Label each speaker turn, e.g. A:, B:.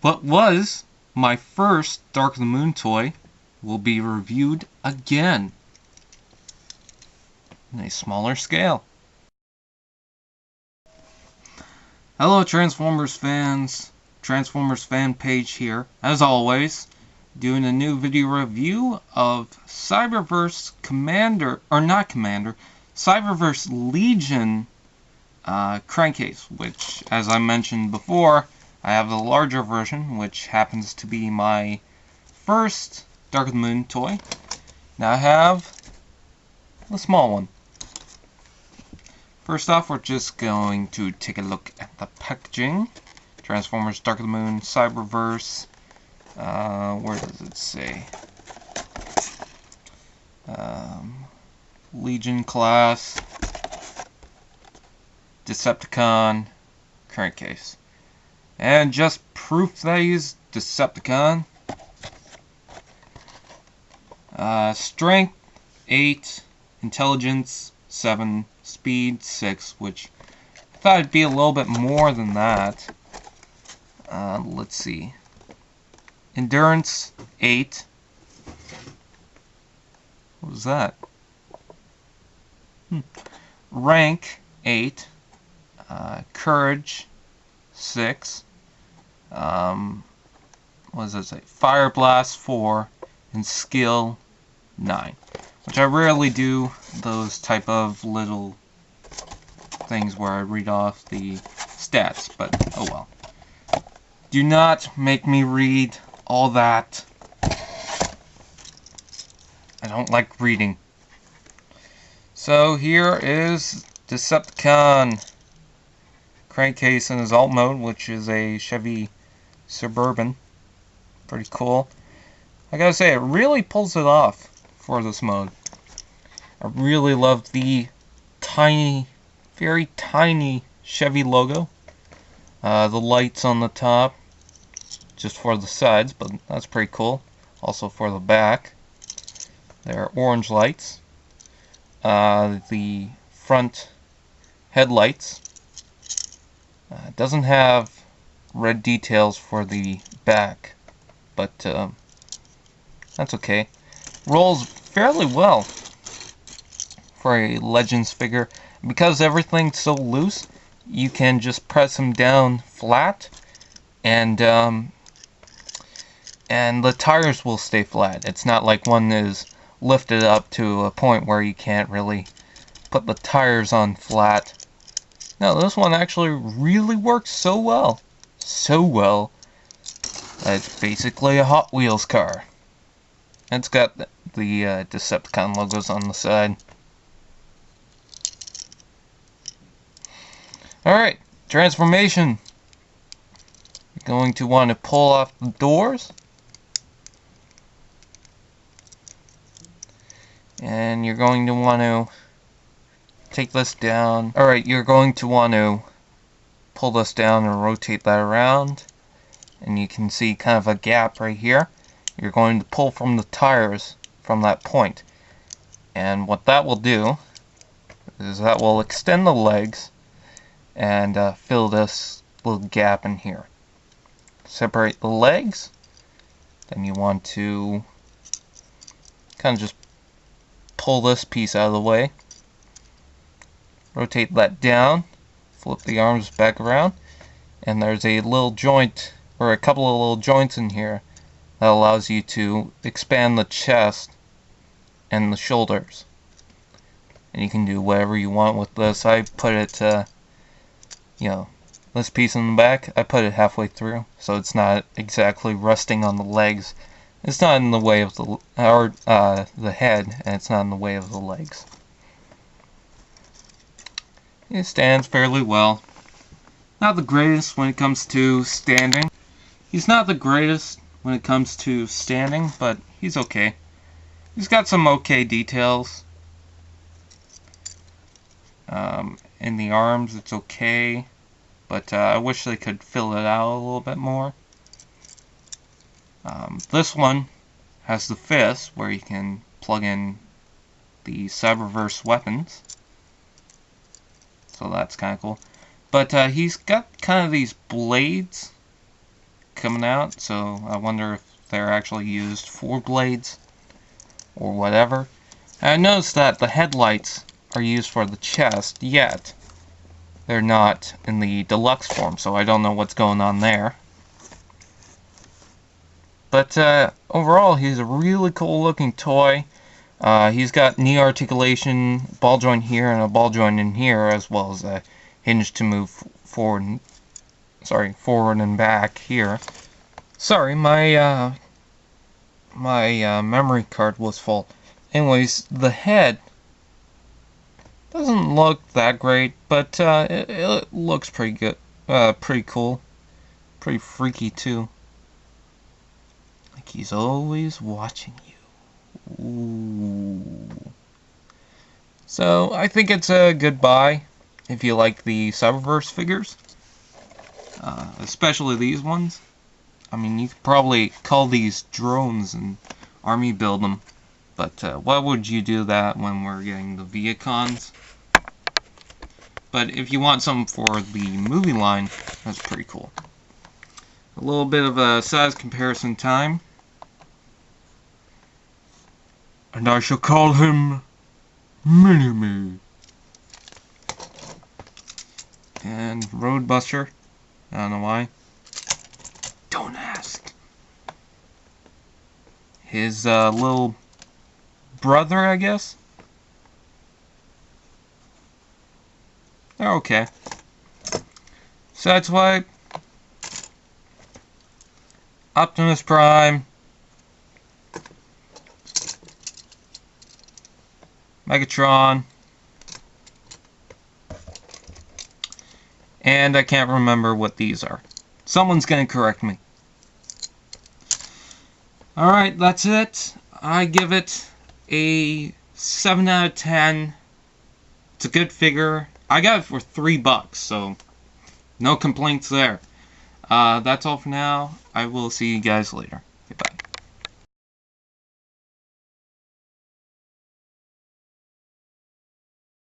A: what was my first Dark of the Moon toy will be reviewed again in a smaller scale. Hello Transformers fans, Transformers fan page here, as always, doing a new video review of Cyberverse Cyberverse Legion Crankcase, which, as I mentioned before, I have the larger version, which happens to be my first Dark of the Moon toy. Now I have the small one. First off, we're just going to take a look at the packaging. Transformers Dark of the Moon Cyberverse. Where does it say? Legion class. Decepticon. Crankcase. And just proof that he's Decepticon. Strength 8, Intelligence 7, Speed 6, which I thought it'd be a little bit more than that. Let's see. Endurance 8. What was that? Rank 8. Courage 6. What does it say? Fire Blast 4. And Skill 9. Which I rarely do those type of little things where I read off the stats, but oh well. Do not make me read all that. I don't like reading. So here is Decepticon Crankcase in his alt mode, which is a Chevy Suburban. Pretty cool. I gotta say, it really pulls it off for this mode. I really love the tiny, very tiny Chevy logo. The lights on the top, just for the sides, but that's pretty cool. Also for the back, they're orange lights. The front headlights doesn't have red details for the back, but that's okay. Rolls fairly well for a Legends figure. Because everything's so loose, you can just press them down flat, and the tires will stay flat. It's not like one is lifted up to a point where you can't really put the tires on flat. No, this one actually really works so well. So well. It's basically a Hot Wheels car. It's got the Decepticon logos on the side. Alright, transformation. You're going to want to pull off the doors. And you're going to want to take this down. Alright, you're going to want to pull this down and rotate that around. And you can see kind of a gap right here. You're going to pull from the tires from that point. And what that will do is that will extend the legs and fill this little gap in here. Separate the legs. Then you want to kind of just pull this piece out of the way. Rotate that down. Flip the arms back around. And there's a little joint, or a couple of little joints in here, that allows you to expand the chest and the shoulders. And you can do whatever you want with this. I put it, this piece in the back, I put it halfway through, so it's not exactly resting on the legs. It's not in the way of the head, and it's not in the way of the legs. It stands fairly well. Not the greatest when it comes to standing. He's not the greatest when it comes to standing, but he's okay. He's got some okay details. In the arms, it's okay, but I wish they could fill it out a little bit more. This one has the fist, where you can plug in the Cyberverse weapons. So that's kind of cool. But he's got kind of these blades coming out, so I wonder if they're actually used for blades or whatever. And I noticed that the headlights are used for the chest, yet they're not in the deluxe form, so I don't know what's going on there. But overall, he's a really cool looking toy. He's got knee articulation, ball joint here, and a ball joint in here, as well as a hinge to move forward and back here. Sorry, my memory card was full. Anyways, the head doesn't look that great, but it looks pretty good, pretty cool, pretty freaky too. Like he's always watching you. Ooh. So I think it's a good buy if you like the Cyberverse figures, especially these ones. I mean, you could probably call these drones and army build them, but why would you do that when we're getting the Viacons? But if you want some for the movie line, that's pretty cool. A little bit of a size comparison time. And I shall call him Mini-Me. And Roadbuster. I don't know why. Don't ask. His little brother, I guess. They're okay. Sideswipe. Optimus Prime. Megatron. And I can't remember what these are. Someone's gonna correct me. Alright, that's it. I give it a 7 out of 10. It's a good figure. I got it for $3, so no complaints there. That's all for now. I will see you guys later.